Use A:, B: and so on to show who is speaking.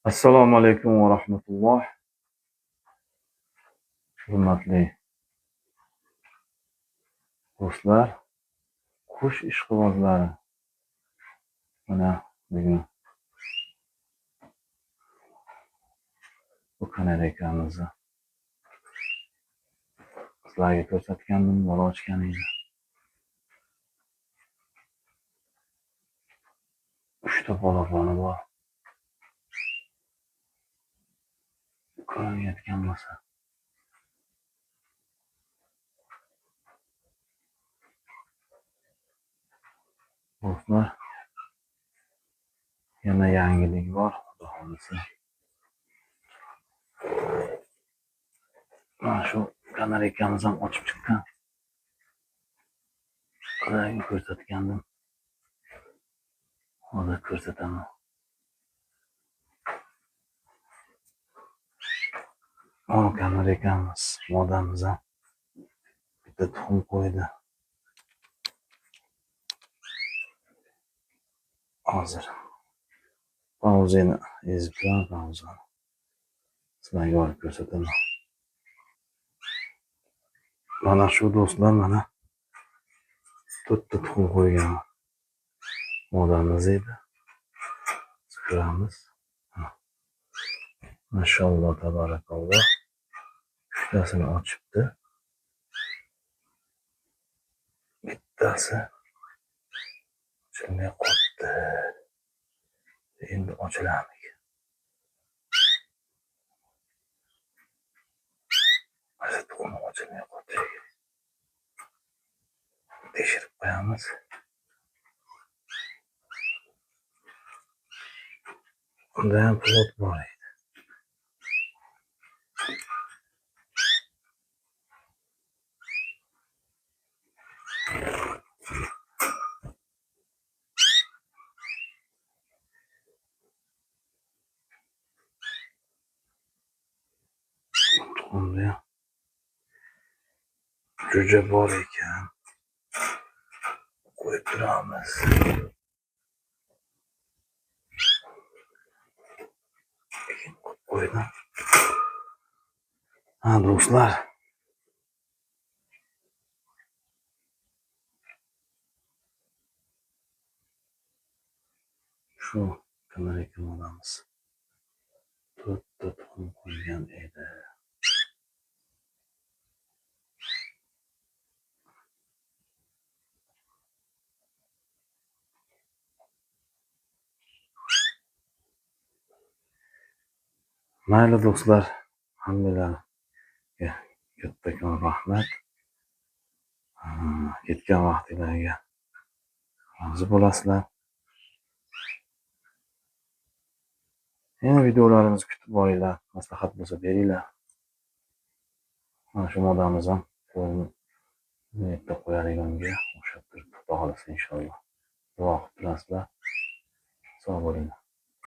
A: Assalomu alaykum va rahmatulloh. Hurmatli do'stlar, qush ishqibozlari. Mana bugun bu kanal ekanimizni sizlarga ko'rsatgandim, bola ochganingni. 3 ta polaponi bor. Ko'rinayotgan bo'lsa. Do'stlar, yana yangilik bor, xudo xolisa. Mana shu kanal ekamiz ham ochib chiqqan. Sizlarga ko'rsatgandim. Hozir ko'rsataman. Mana kanal ekamiz, modamiz ham bitta tuxum qo'ydi. Hozir pauzani ezib turaman, pauzani. Sizlarga olib ko'rsataman. Mana shu do'stlar, mana 4 ta tuxum qo'ygan modamiz edi. Ko'ramiz. Mashalloh, tabarakalloh. 3 tasini ochibdi. Bittasi ochilmay qoldi. Endi ochilarmikan? Mana tuxum ochilmay qoldi. Tekshirib qo'yamiz. Unda ham plot bor edi. Tuxumda ham jo'ja bor ekan. Qo'yib turamiz. Qo'ydim. Ha do'stlar, shu kanal ekanimiz 4 ta tuxum qo'ygan edi. Mayli do'stlar, hammalarga kattakon rahmat. Ketgan vaqtinglarga rozi bo'lasizlar. Yana videolarimizni kutib olinglar, maslahat bo'lsa beringlar. Mana shu modamiz ham qo'yni qo'yadiganga o'xshab turibdi, xudo xolisa inshaalloh. Duo qilib turasizlar. Sog' bo'linglar.